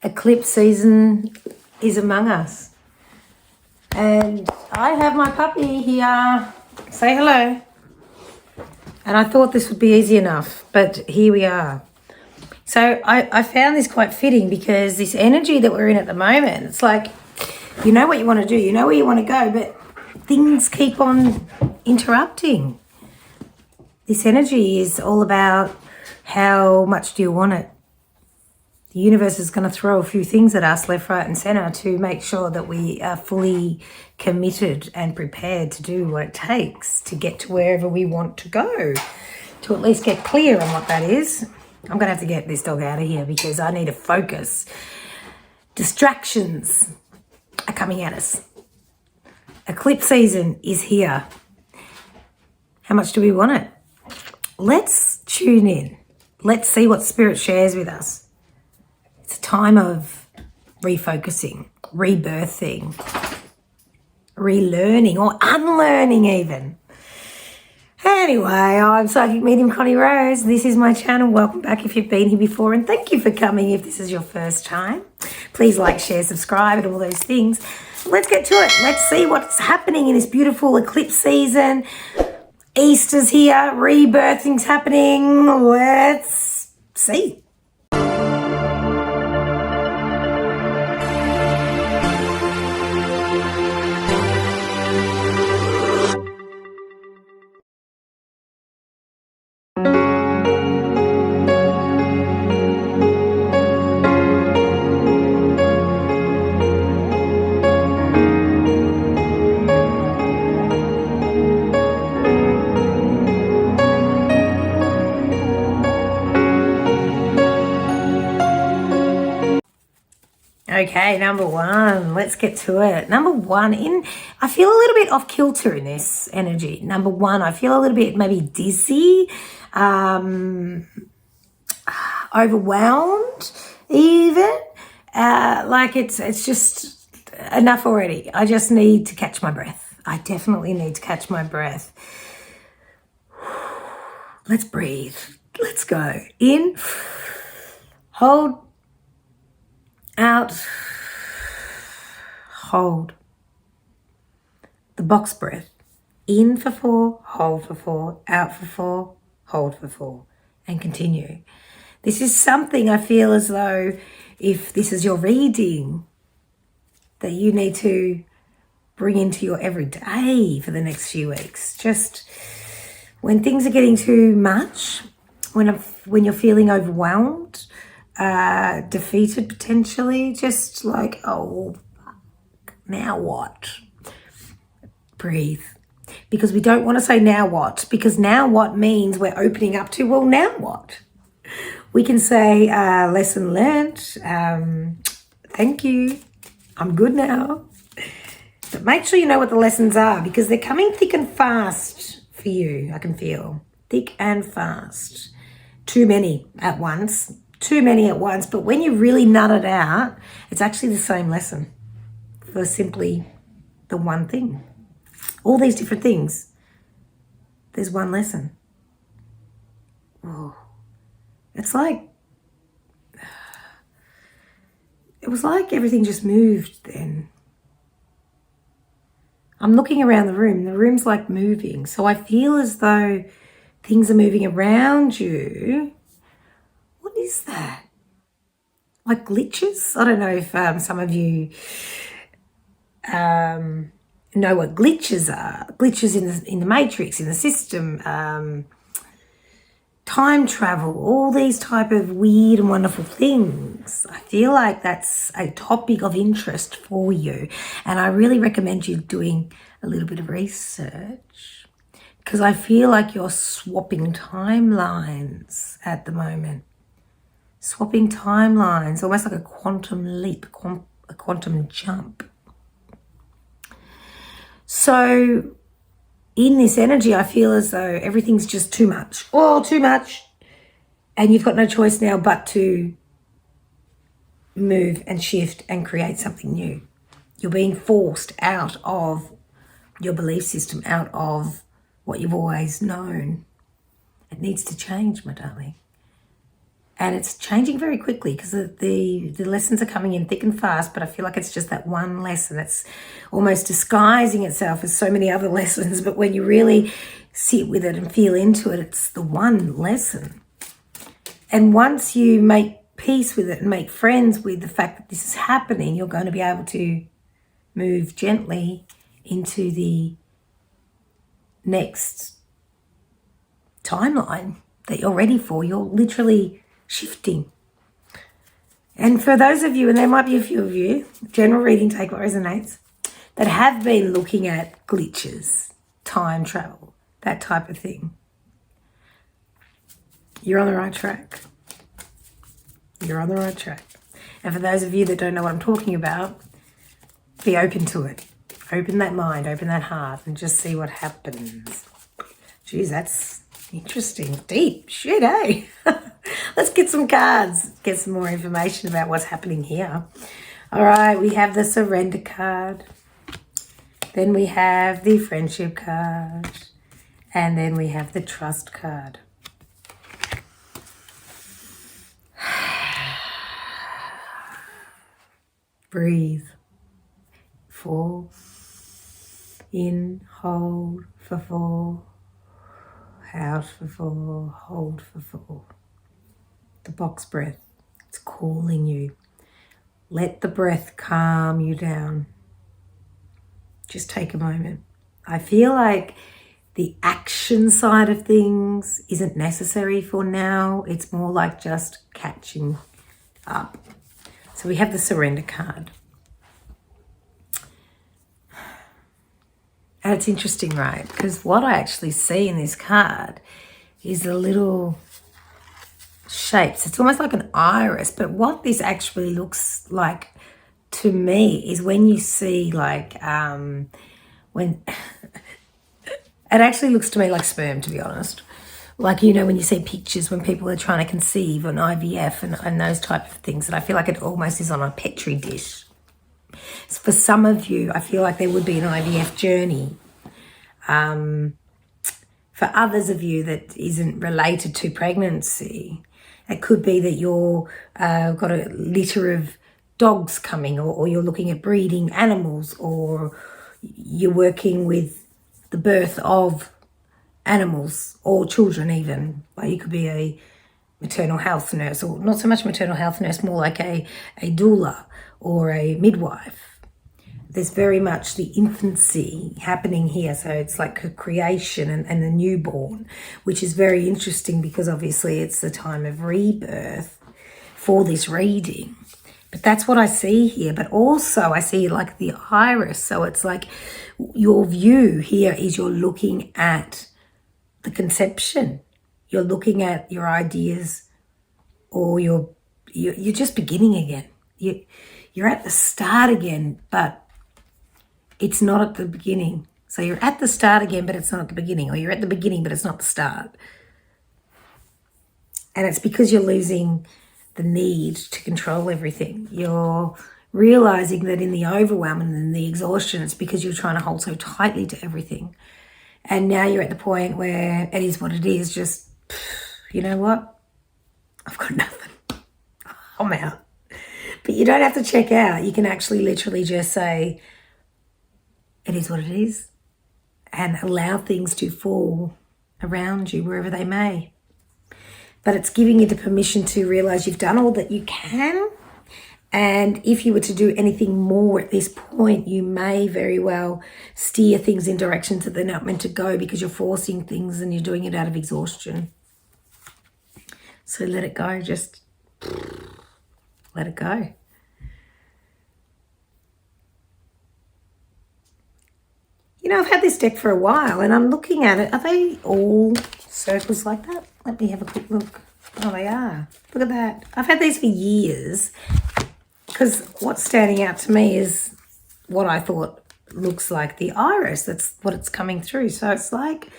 Eclipse season is among us. And I have my puppy here. Say hello. And I thought this would be easy enough, but here we are. So I found this quite fitting because this energy that we're in at the moment, it's like, you know what you want to do, you know where you want to go, but things keep on interrupting. This energy is all about how much do you want it. The universe is going to throw a few things at us left, right and centre to make sure that we are fully committed and prepared to do what it takes to get to wherever we want to go, to at least get clear on what that is. I'm going to have to get this dog out of here because I need to focus. Distractions are coming at us. Eclipse season is here. How much do we want it? Let's tune in. Let's see what Spirit shares with us. It's a time of refocusing, rebirthing, relearning or unlearning even. Anyway, I'm Psychic Medium Connie Rose. This is my channel. Welcome back if you've been here before, and thank you for coming if this is your first time. Please like, share, subscribe and all those things. Let's get to it. Let's see what's happening in this beautiful eclipse season. Easter's here, rebirthing's happening. Let's see. Okay, number one, let's get to it. Number one, I feel a little bit off kilter in this energy. Number one, I feel a little bit maybe dizzy, overwhelmed even. Like it's just enough already. I just need to catch my breath. I definitely need to catch my breath. Let's breathe. Let's go. In, hold, out, hold. The box breath. In for 4, hold for 4, out for 4, hold for 4, and continue. This is something I feel as though if this is your reading, that you need to bring into your everyday for the next few weeks. Just when things are getting too much, when you're feeling overwhelmed, defeated potentially, just like, oh, fuck, now what? Breathe. Because we don't want to say now what, because now what means we're opening up to, well, now what? We can say lesson learned, thank you, I'm good now. But make sure you know what the lessons are because they're coming thick and fast for you, I can feel. Thick and fast. Too many at once. But when you really nut it out, it's actually the same lesson for simply the one thing. All these different things, there's one lesson. Whoa. It's like, it was like everything just moved then. I'm looking around the room's like moving. So I feel as though things are moving around you. What is that? Like glitches? I don't know if some of you know what glitches are. Glitches in the matrix, in the system, time travel, all these type of weird and wonderful things. I feel like that's a topic of interest for you. And I really recommend you doing a little bit of research because I feel like you're swapping timelines at the moment. Swapping timelines, almost like a quantum leap, a quantum jump. So in this energy, I feel as though everything's just too much. Oh, too much. And you've got no choice now but to move and shift and create something new. You're being forced out of your belief system, out of what you've always known. It needs to change, my darling. And it's changing very quickly because the lessons are coming in thick and fast, but I feel like it's just that one lesson that's almost disguising itself as so many other lessons. But when you really sit with it and feel into it, it's the one lesson. And once you make peace with it and make friends with the fact that this is happening, you're going to be able to move gently into the next timeline that you're ready for. You're literally shifting. And for those of you, and there might be a few of you, general reading, take what resonates, that have been looking at glitches, time travel, that type of thing, you're on the right track. You're on the right track. And for those of you that don't know what I'm talking about, be open to it. Open that mind, open that heart, and just see what happens. Geez, that's interesting. Deep. Shit, eh? Let's get some cards, get some more information about what's happening here. All right, we have the surrender card. Then we have the friendship card. And then we have the trust card. Breathe. 4. In, hold for 4. Out for 4. Hold for 4. The box breath. It's calling you. Let the breath calm you down. Just take a moment. I feel like the action side of things isn't necessary for now. It's more like just catching up. So we have the surrender card. And it's interesting, right? Because what I actually see in this card is the little shapes. It's almost like an iris, but what this actually looks like to me is when you see like when it actually looks to me like sperm, to be honest. Like, you know, when you see pictures when people are trying to conceive on IVF and those type of things, and I feel like it almost is on a Petri dish. So for some of you, I feel like there would be an IVF journey. For others of you that isn't related to pregnancy, it could be that you're got a litter of dogs coming, or you're looking at breeding animals, or you're working with the birth of animals or children even. Like you could be a maternal health nurse, or not so much maternal health nurse, more like a doula or a midwife. There's very much the infancy happening here. So it's like a creation and the newborn, which is very interesting because obviously it's the time of rebirth for this reading. But that's what I see here. But also I see like the iris. So it's like your view here is you're looking at the conception. You're looking at your ideas, or you're just beginning again. You're at the start again, but it's not at the beginning. So you're at the start again, but it's not at the beginning. Or you're at the beginning, but it's not the start. And it's because you're losing the need to control everything. You're realizing that in the overwhelm and in the exhaustion, it's because you're trying to hold so tightly to everything. And now you're at the point where it is what it is. Just, you know what? I've got nothing. I'm out. But you don't have to check out. You can actually literally just say, it is what it is, and allow things to fall around you wherever they may. But it's giving you the permission to realize you've done all that you can. And if you were to do anything more at this point, you may very well steer things in directions that they're not meant to go because you're forcing things and you're doing it out of exhaustion. So let it go. Just let it go. You know, I've had this deck for a while and I'm looking at it. Are they all circles like that? Let me have a quick look. Oh, they are. Look at that. I've had these for years because what's standing out to me is what I thought looks like the iris. That's what it's coming through. So it's like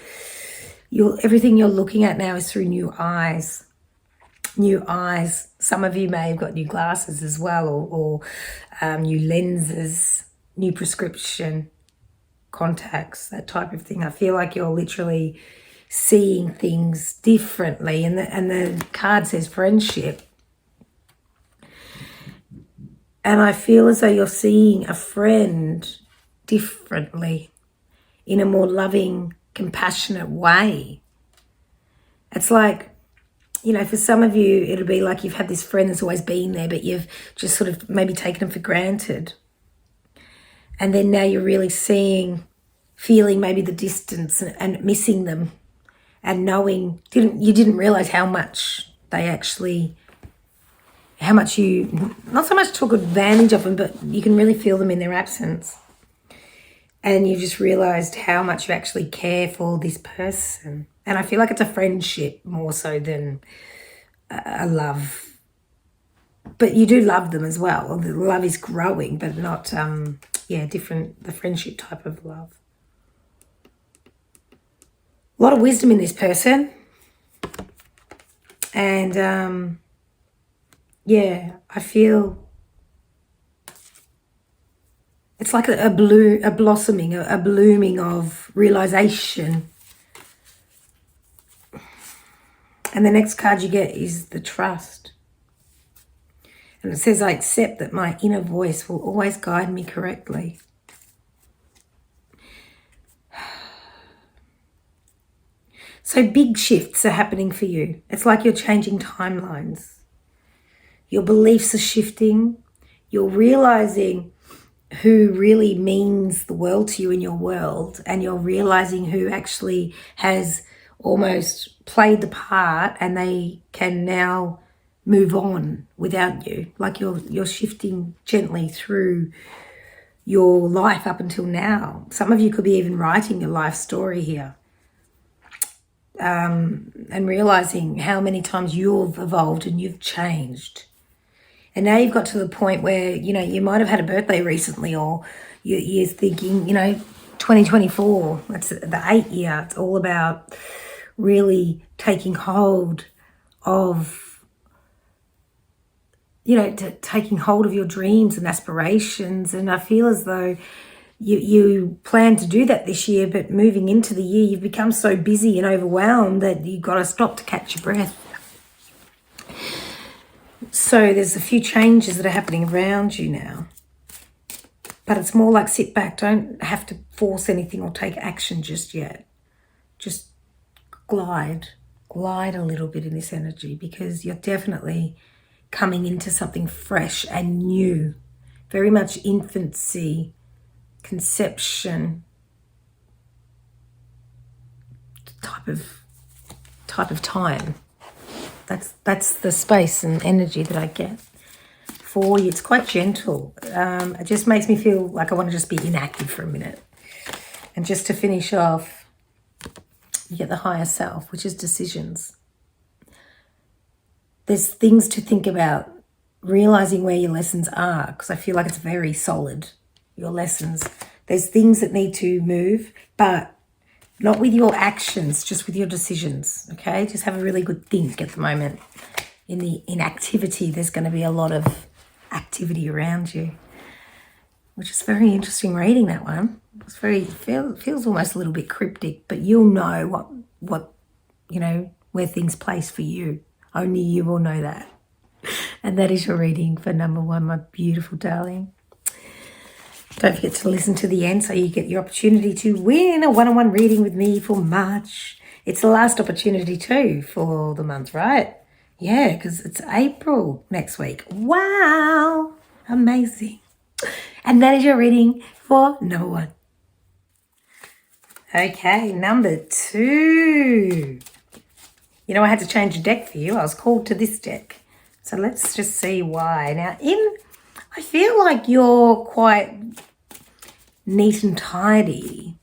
everything you're looking at now is through new eyes. New eyes. Some of you may have got new glasses as well, or new lenses, new prescription contacts, that type of thing. I feel like you're literally seeing things differently. And the card says friendship. And I feel as though you're seeing a friend differently, in a more loving, compassionate way. It's like, you know, for some of you, it'll be like you've had this friend that's always been there, but you've just sort of maybe taken them for granted. And then now you're really feeling maybe the distance and missing them, and knowing, you didn't realize how much you not so much took advantage of them, but you can really feel them in their absence. And you just realized how much you actually care for this person. And I feel like it's a friendship more so than a love. But you do love them as well. The love is growing, but not, different, the friendship type of love. A lot of wisdom in this person. And, I feel it's like a blossoming, a blooming of realization. And the next card you get is the trust. And it says, I accept that my inner voice will always guide me correctly. So big shifts are happening for you. It's like you're changing timelines. Your beliefs are shifting. You're realizing who really means the world to you in your world, and you're realizing who actually has almost played the part and they can now move on without you. Like you're shifting gently through your life up until now. Some of you could be even writing your life story here, and realizing how many times you've evolved and you've changed. And now you've got to the point where, you know, you might have had a birthday recently, or you're thinking, 2024, that's the 8th year. It's all about really taking hold of, taking hold of your dreams and aspirations. And I feel as though you plan to do that this year, but moving into the year, you've become so busy and overwhelmed that you've got to stop to catch your breath. So there's a few changes that are happening around you now. But it's more like sit back. Don't have to force anything or take action just yet. Just glide a little bit in this energy, because you're definitely coming into something fresh and new. Very much infancy, conception type of time. That's the space and energy that I get for you. It's quite gentle. It just makes me feel like I want to just be inactive for a minute. And just to finish off, you get the higher self, which is decisions. There's things to think about, realizing where your lessons are, because I feel like it's very solid, your lessons. There's things that need to move, but not with your actions, just with your decisions, okay? Just have a really good think at the moment. In activity, there's going to be a lot of activity around you, which is very interesting reading that one. It's feels almost a little bit cryptic, but you'll know what where things place for you. Only you will know that. And that is your reading for number 1, my beautiful darling. Don't forget to listen to the end so you get your opportunity to win a one-on-one reading with me for March. It's the last opportunity too for the month, right? Yeah, because it's April next week. Wow, amazing. And that is your reading for number 1. Okay, number 2. I had to change a deck for you. I was called to this deck. So let's just see why. Now, I feel like you're quite neat and tidy.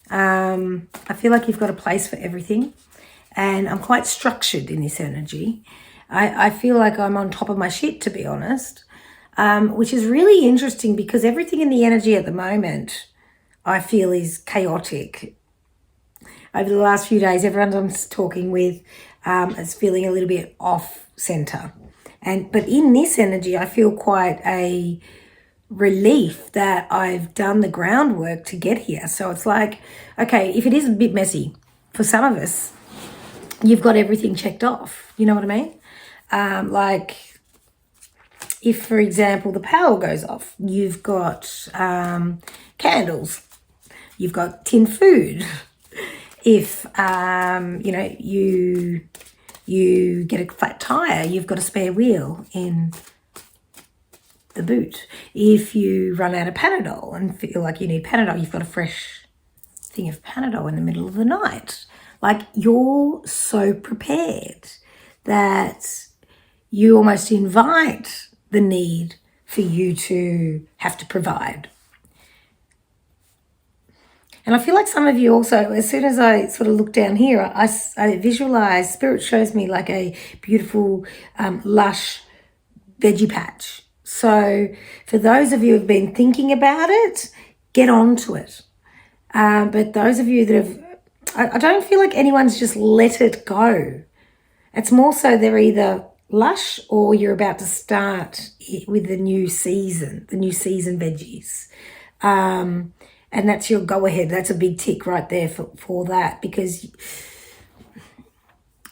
I feel like you've got a place for everything. And I'm quite structured in this energy. I feel like I'm on top of my shit, to be honest, which is really interesting, because everything in the energy at the moment I feel is chaotic. Over the last few days, everyone I'm talking with is feeling a little bit off center. But in this energy, I feel quite a relief that I've done the groundwork to get here. So it's like, okay, if it is a bit messy, for some of us, you've got everything checked off. You know what I mean? Like, if, for example, the power goes off, you've got candles, you've got tin food. If, you get a flat tire, you've got a spare wheel in the boot. If you run out of Panadol and feel like you need Panadol, you've got a fresh thing of Panadol in the middle of the night. Like, you're so prepared that you almost invite the need for you to have to provide. And I feel like some of you also, as soon as I sort of look down here, I visualize, Spirit shows me like a beautiful, lush veggie patch. So for those of you who have been thinking about it, get onto it. But those of you that have, I don't feel like anyone's just let it go. It's more so they're either lush or you're about to start with the new season veggies. And that's your go ahead. That's a big tick right there for that, because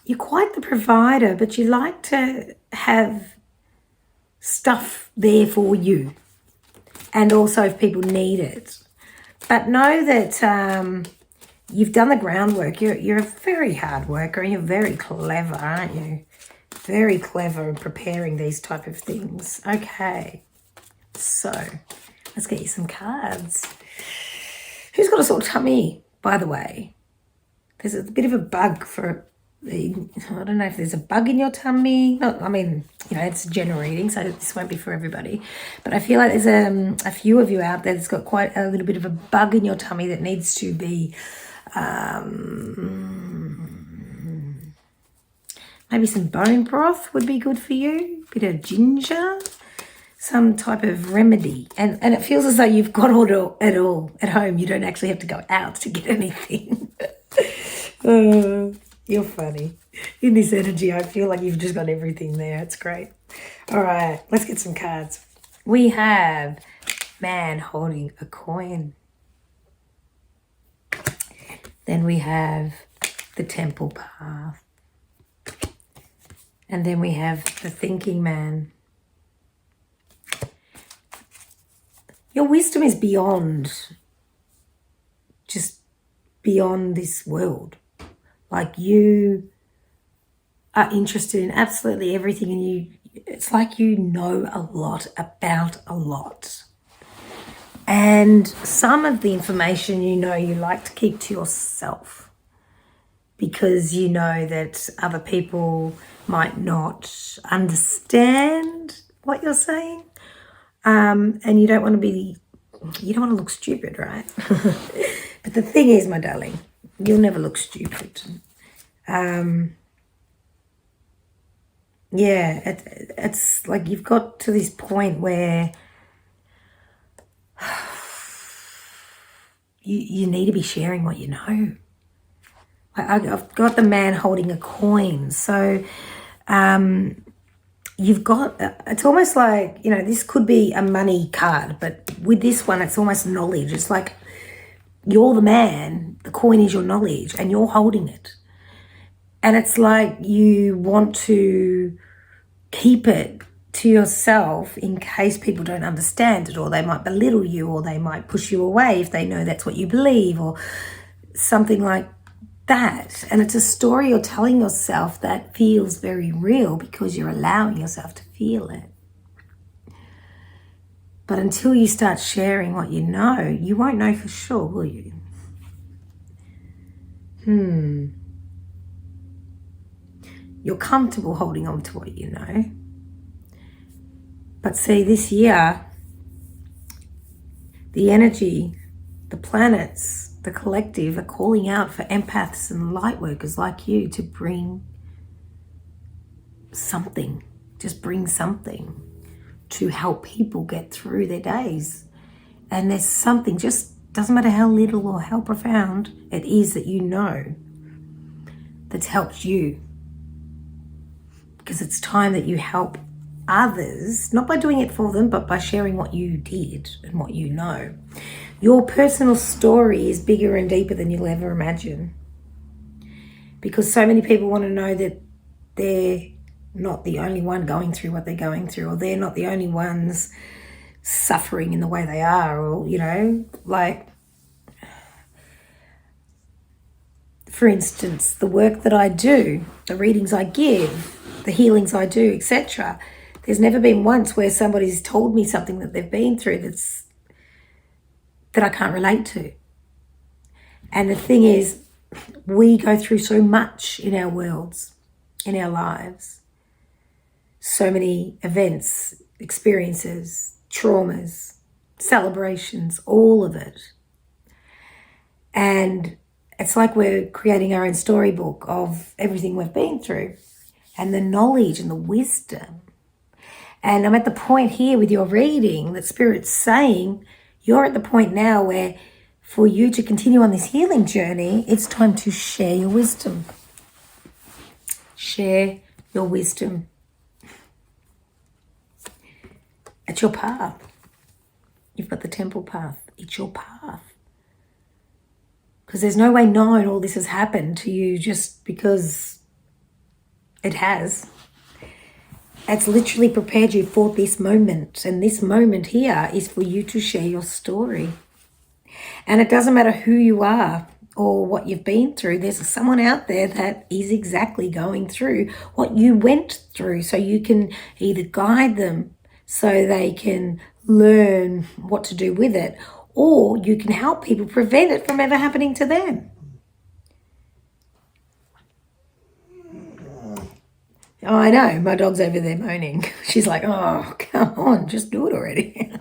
you're quite the provider, but you like to have stuff there for you, and also if people need it. But know that you've done the groundwork. You're a very hard worker. You're very clever, aren't you? Very clever in preparing these type of things. Okay, so let's get you some cards. Who's got a sore tummy, by the way? There's a bit of a bug for I don't know if there's a bug in your tummy. No, I mean, it's a general reading, so this won't be for everybody. But I feel like there's a few of you out there that's got quite a little bit of a bug in your tummy that needs to be, maybe some bone broth would be good for you. Bit of ginger. Some type of remedy, and it feels as though you've got it all at home. You don't actually have to go out to get anything. You're funny. In this energy, I feel like you've just got everything there. It's great. All right, let's get some cards. We have man holding a coin. Then we have the temple path. And then we have the thinking man. Your wisdom is beyond this world. Like, you are interested in absolutely everything, and it's like you know a lot about a lot. And some of the information you like to keep to yourself, because you know that other people might not understand what you're saying. And you don't want to look stupid, right? But the thing is, my darling, you'll never look stupid. It's like you've got to this point where you need to be sharing what you know. I've got the man holding a coin. So, you've got, it's almost like, this could be a money card, but with this one, it's almost knowledge. It's like you're the man, the coin is your knowledge, and you're holding it. And it's like you want to keep it to yourself in case people don't understand it, or they might belittle you, or they might push you away if they know that's what you believe, or something like that. And it's a story you're telling yourself that feels very real because you're allowing yourself to feel it. But until you start sharing what you know, you won't know for sure, will you? You're comfortable holding on to what you know. But see, this year, the energy, the planets, the collective are calling out for empaths and light workers like you to bring something. Just bring something to help people get through their days. And there's something, just doesn't matter how little or how profound it is, that you know that's helped you. Because it's time that you help others, not by doing it for them, but by sharing what you did and what you know. Your personal story is bigger and deeper than you'll ever imagine. because so many people want to know that they're not the only one going through what they're going through, or they're not the only ones suffering in the way they are, or, you know, like, for instance, the work that I do, the readings I give, the healings I do, etc. There's never been once where somebody's told me something that they've been through that I can't relate to. And the thing is, we go through so much in our worlds, in our lives. So many events, experiences, traumas, celebrations, all of it. And it's like we're creating our own storybook of everything we've been through, and the knowledge and the wisdom. And I'm at the point here with your reading that Spirit's saying you're at the point now where for you to continue on this healing journey, it's time to share your wisdom. Share your wisdom. It's your path. You've got the temple path. It's your path. Because there's no way knowing all this has happened to you just because it has. It's literally prepared you for this moment. And this moment here is for you to share your story. And it doesn't matter who you are or what you've been through. There's someone out there that is exactly going through what you went through. So you can either guide them so they can learn what to do with it, or you can help people prevent it from ever happening to them. Oh, I know, my dog's over there moaning. She's like, oh, come on, just do it already.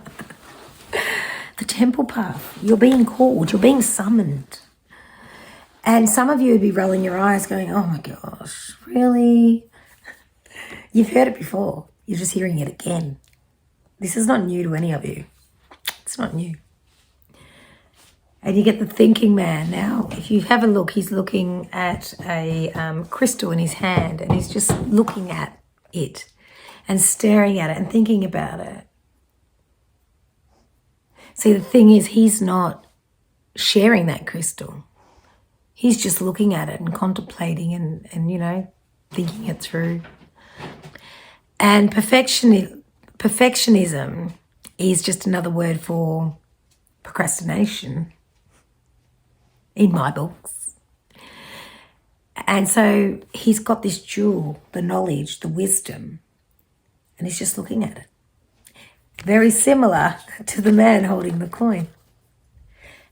The temple path, you're being called, you're being summoned. And some of you would be rolling your eyes going, oh my gosh, really? You've heard it before, you're just hearing it again. This is not new to any of you. It's not new. And you get the thinking man. Now, if you have a look, he's looking at a crystal in his hand, and he's just looking at it and staring at it and thinking about it. See, the thing is, he's not sharing that crystal. He's just looking at it and contemplating and you know, thinking it through. And perfectionism is just another word for procrastination in my books. And so he's got this jewel, the knowledge, the wisdom, and he's just looking at it. Very similar to the man holding the coin.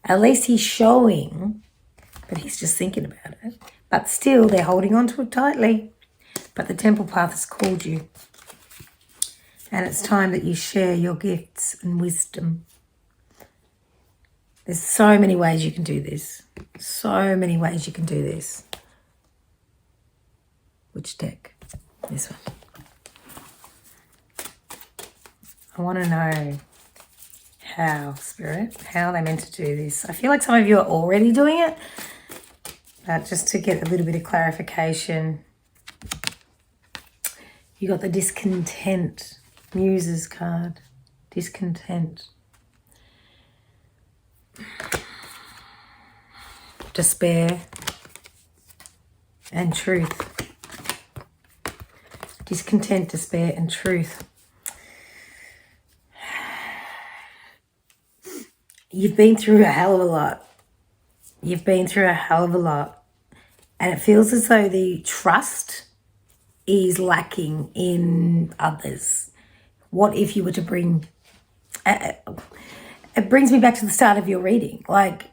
At least he's showing, but he's just thinking about it. But still, they're holding on to it tightly. But the temple path has called you. And it's time that you share your gifts and wisdom. There's so many ways you can do this. So many ways you can do this. Which deck? This one. I want to know how, Spirit, how they meant to do this. I feel like some of you are already doing it. But just to get a little bit of clarification, you got the discontent. Muses card. Discontent. Despair and truth. Discontent, despair and truth. You've been through a hell of a lot. You've been through a hell of a lot. And it feels as though the trust is lacking in others. What if you were to bring... it brings me back to the start of your reading. Like,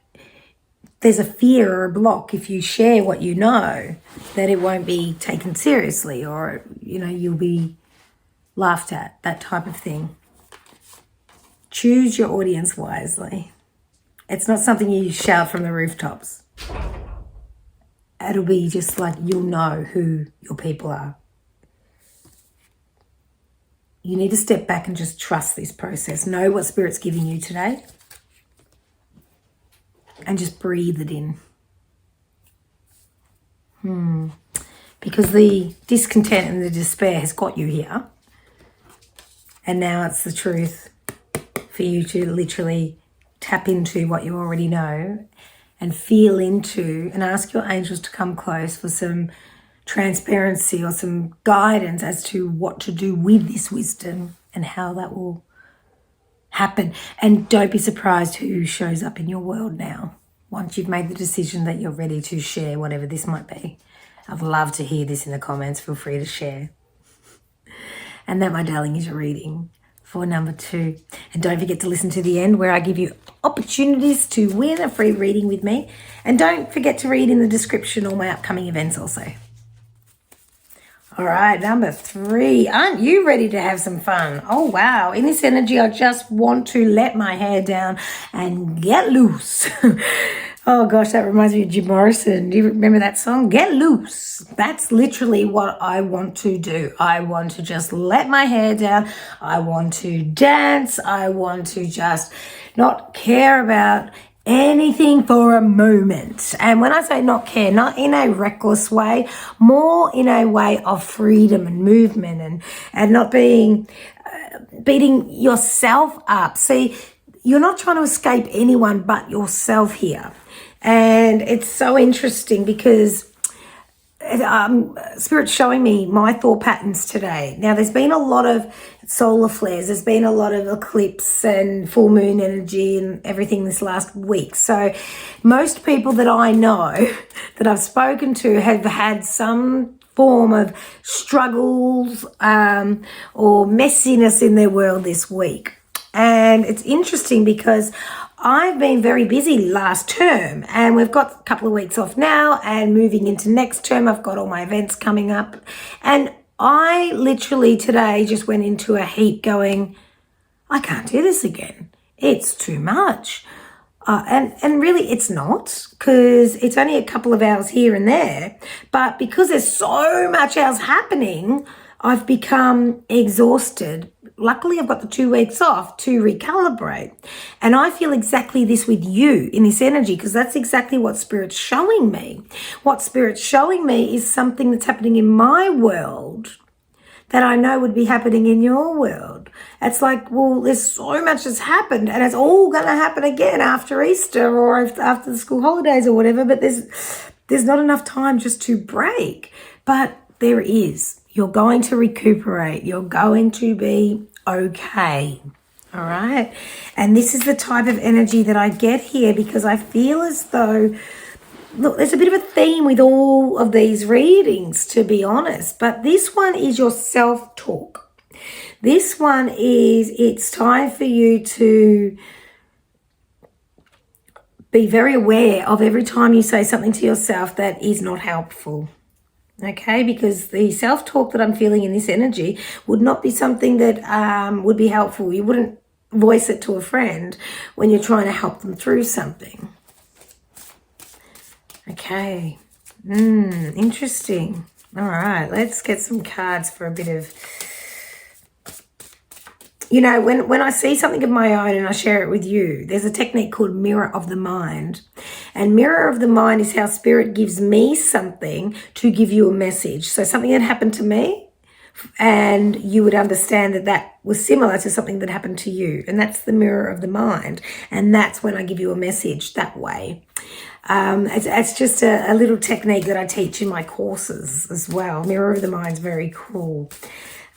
there's a fear or a block if you share what you know, that it won't be taken seriously, or, you know, you'll be laughed at, that type of thing. Choose your audience wisely. It's not something you shout from the rooftops. It'll be just like you'll know who your people are. You need to step back and just trust this process. Know what Spirit's giving you today. And just breathe it in. Because the discontent and the despair has got you here. And now it's the truth for you to literally tap into what you already know and feel into and ask your angels to come close for some transparency or some guidance as to what to do with this wisdom and how that will happen. And don't be surprised who shows up in your world now once you've made the decision that you're ready to share whatever this might be. I'd love to hear this in the comments. Feel free to share. And that, my darling, is your reading for number 2. And don't forget to listen to the end where I give you opportunities to win a free reading with me. And don't forget to read in the description all my upcoming events also. All right, number 3. Aren't you ready to have some fun? Oh, wow. In this energy, I just want to let my hair down and get loose. Oh, gosh, that reminds me of Jim Morrison. Do you remember that song? Get loose. That's literally what I want to do. I want to just let my hair down. I want to dance. I want to just not care about anything for a moment. And when I say not care, not in a reckless way, more in a way of freedom and movement and not being beating yourself up. See, you're not trying to escape anyone but yourself here. And it's so interesting because Spirit's showing me my thought patterns today. Now, there's been a lot of solar flares. There's been a lot of eclipse and full moon energy and everything this last week. So most people that I know that I've spoken to have had some form of struggles or messiness in their world this week. And it's interesting because I've been very busy last term and we've got a couple of weeks off now and moving into next term. I've got all my events coming up and I literally today just went into a heap going, I can't do this again. It's too much. And really it's not, because it's only a couple of hours here and there. But because there's so much else happening, I've become exhausted. Luckily, I've got the 2 weeks off to recalibrate. And I feel exactly this with you in this energy, because that's exactly what Spirit's showing me. What Spirit's showing me is something that's happening in my world that I know would be happening in your world. It's like, well, there's so much that's happened and it's all going to happen again after Easter or after the school holidays or whatever, but there's not enough time just to break. But there is. You're going to recuperate. You're going to be okay. All right. And this is the type of energy that I get here because I feel as though, look, there's a bit of a theme with all of these readings, to be honest, but this one is your self-talk. This one is, it's time for you to be very aware of every time you say something to yourself that is not helpful. Okay, because the self-talk that I'm feeling in this energy would not be something that would be helpful. You wouldn't voice it to a friend when you're trying to help them through something. Okay, interesting. All right, let's get some cards for a bit of, you know, when I see something of my own and I share it with you, there's a technique called mirror of the mind. And mirror of the mind is how Spirit gives me something to give you a message. So something that happened to me and you would understand that that was similar to something that happened to you. And that's the mirror of the mind. And that's when I give you a message that way. It's just a little technique that I teach in my courses as well. Mirror of the mind is very cool.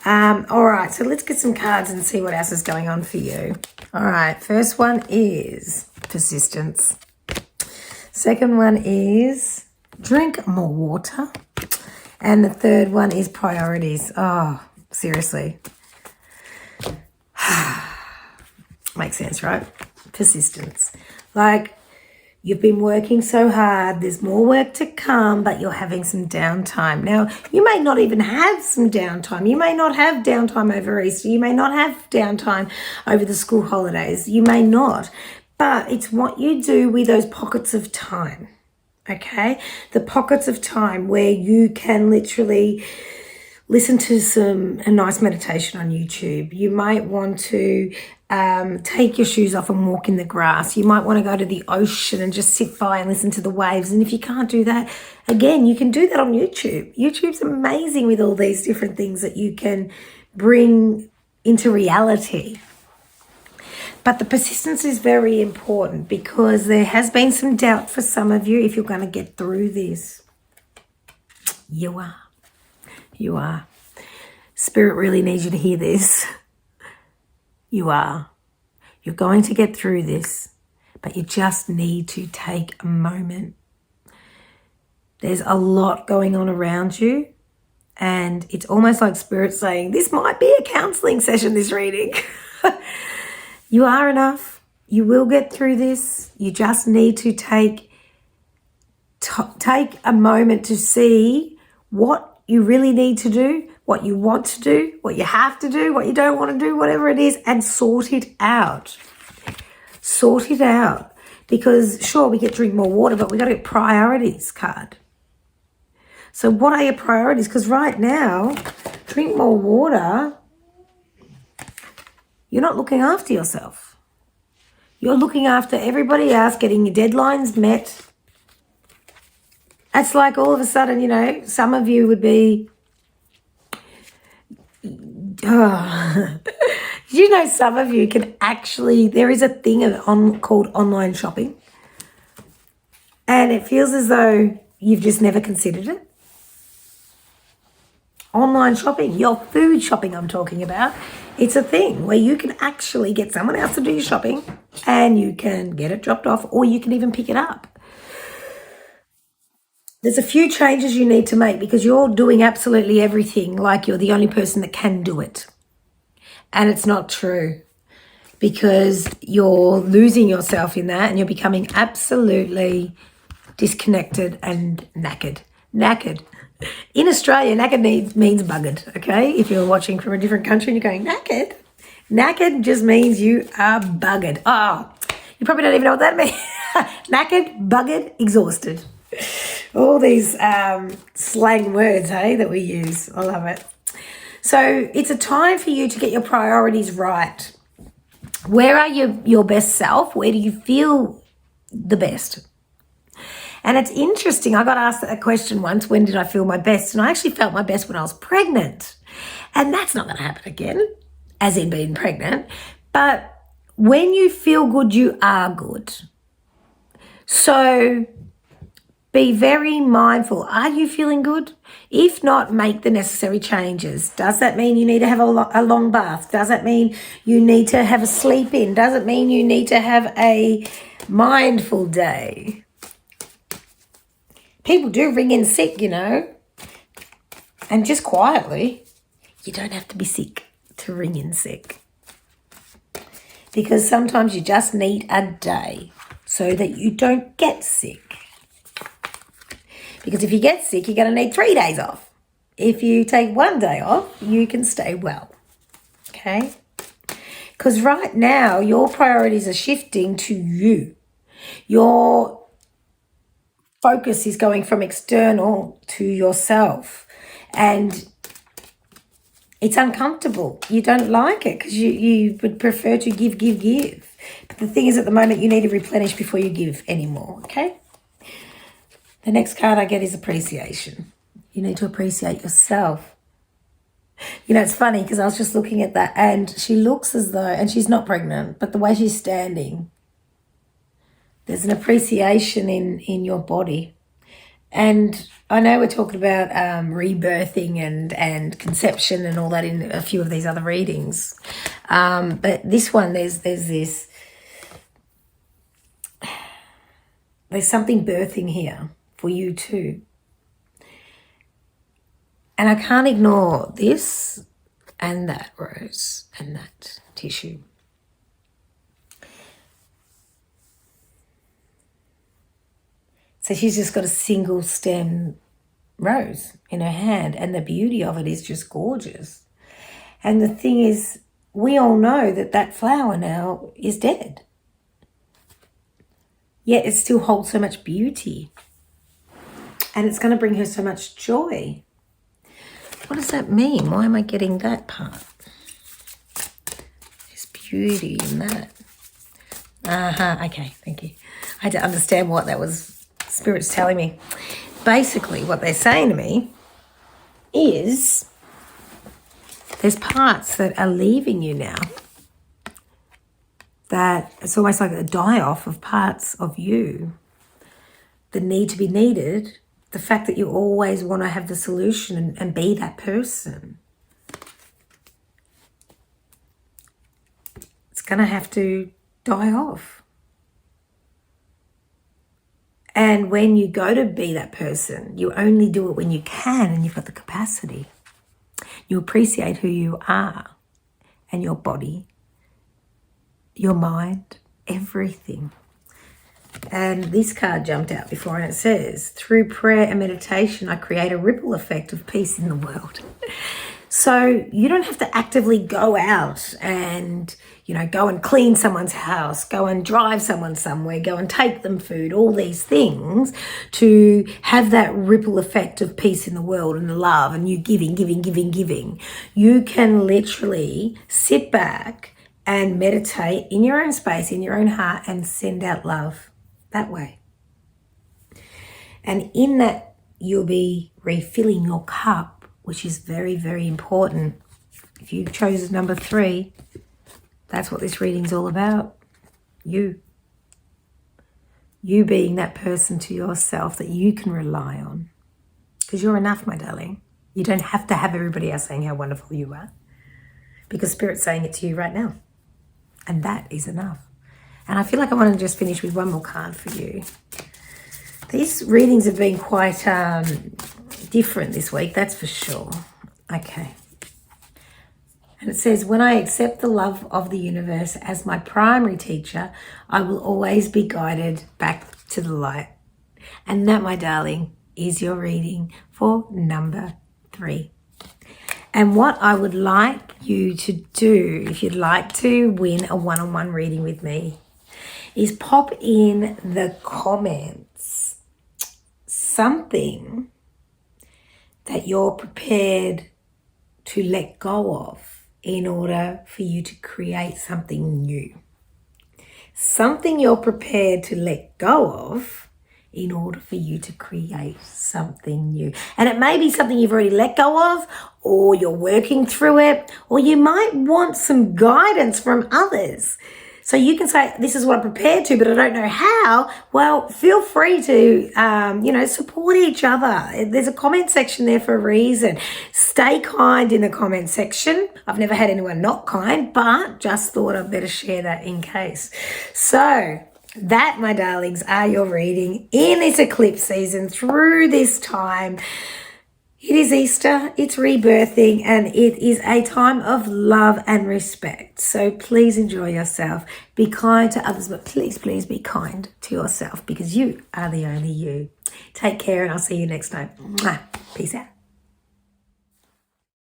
All right, so let's get some cards and see what else is going on for you. All right, first one is persistence. Second one is drink more water. And the third one is priorities. Oh, seriously. Makes sense, right? Persistence. Like, you've been working so hard, there's more work to come, but you're having some downtime. Now, you may not even have some downtime. You may not have downtime over Easter. You may not have downtime over the school holidays. You may not. But it's what you do with those pockets of time, okay? The pockets of time where you can literally listen to a nice meditation on YouTube. You might want to take your shoes off and walk in the grass. You might want to go to the ocean and just sit by and listen to the waves. And if you can't do that, again, you can do that on YouTube. YouTube's amazing with all these different things that you can bring into reality. But the persistence is very important because there has been some doubt for some of you if you're going to get through this. You are. You are. Spirit really needs you to hear this. You are. You're going to get through this, but you just need to take a moment. There's a lot going on around you, and it's almost like Spirit saying, this might be a counseling session, this reading. You are enough. You will get through this. You just need to take a moment to see what you really need to do, what you want to do, what you have to do, what you don't want to do, whatever it is, and sort it out. Sort it out. Because sure, we get drink more water, but we got to get priorities card. So what are your priorities? Because right now, drink more water, you're not looking after yourself. You're looking after everybody else, getting your deadlines met. It's like all of a sudden, you know, some of you would be, you know, some of you can actually, there is a thing called online shopping. And it feels as though you've just never considered it. Online shopping, your food shopping I'm talking about. It's a thing where you can actually get someone else to do your shopping and you can get it dropped off, or you can even pick it up. There's a few changes you need to make because you're doing absolutely everything like you're the only person that can do it. And it's not true, because you're losing yourself in that and you're becoming absolutely disconnected and knackered. Knackered. In Australia, knackered means buggered, okay? If you're watching from a different country and you're going, knackered? Knackered just means you are buggered. Oh, you probably don't even know what that means. Knackered, buggered, exhausted. All these slang words, hey, that we use. I love it. So it's a time for you to get your priorities right. Where are your best self? Where do you feel the best? And it's interesting. I got asked that question once, when did I feel my best? And I actually felt my best when I was pregnant. And that's not going to happen again, as in being pregnant. But when you feel good, you are good. So be very mindful. Are you feeling good? If not, make the necessary changes. Does that mean you need to have a long bath? Does that mean you need to have a sleep in? Does it mean you need to have a mindful day? People do ring in sick, you know, and just quietly. You don't have to be sick to ring in sick, because sometimes you just need a day so that you don't get sick. Because if you get sick, you're going to need 3 days off. If you take 1 day off, you can stay well, okay? Because right now, your priorities are shifting to you. Your focus is going from external to yourself, and it's uncomfortable. You don't like it because you would prefer to give. But the thing is, at the moment, you need to replenish before you give anymore, okay? The next card I get is appreciation. You need to appreciate yourself. You know, it's funny because I was just looking at that, and she looks as though, and she's not pregnant, but the way she's standing, there's an appreciation in your body. And I know we're talking about rebirthing and conception and all that in a few of these other readings. But this one, there's something birthing here for you too. And I can't ignore this and that rose and that tissue. So she's just got a single stem rose in her hand, and the beauty of it is just gorgeous. And the thing is, we all know that flower now is dead. Yet it still holds so much beauty. And it's going to bring her so much joy. What does that mean? Why am I getting that part? There's beauty in that. Okay, thank you. I had to understand what that was. Spirit's telling me. Basically, what they're saying to me is there's parts that are leaving you now that it's almost like a die-off of parts of you that need to be needed. The fact that you always want to have the solution and be that person. It's going to have to die off. And when you go to be that person, you only do it when you can and you've got the capacity. You appreciate who you are and your body, your mind, everything. And this card jumped out before and it says, through prayer and meditation, I create a ripple effect of peace in the world. So you don't have to actively go out and, go and clean someone's house, go and drive someone somewhere, go and take them food, all these things to have that ripple effect of peace in the world and love and you giving. You can literally sit back and meditate in your own space, in your own heart, and send out love that way. And in that, you'll be refilling your cup, which is very, very important. If you chose number 3, that's what this reading's all about. You being that person to yourself that you can rely on. Because you're enough, my darling. You don't have to have everybody else saying how wonderful you are. Because Spirit's saying it to you right now. And that is enough. And I feel like I want to just finish with one more card for you. These readings have been quite different this week, that's for sure. Okay. And it says, when I accept the love of the universe as my primary teacher, I will always be guided back to the light. And that, my darling, is your reading for number 3. And what I would like you to do, if you'd like to win a one-on-one reading with me, is pop in the comments something that you're prepared to let go of in order for you to create something new. Something you're prepared to let go of in order for you to create something new. And it may be something you've already let go of, or you're working through it, or you might want some guidance from others. So you can say, this is what I'm prepared to, but I don't know how. Well, feel free to, support each other. There's a comment section there for a reason. Stay kind in the comment section. I've never had anyone not kind, but just thought I'd better share that in case. So that, my darlings, are your reading in this eclipse season through this time. It is Easter, it's rebirthing, and it is a time of love and respect. So please enjoy yourself. Be kind to others, but please, please be kind to yourself because you are the only you. Take care and I'll see you next time. Peace out.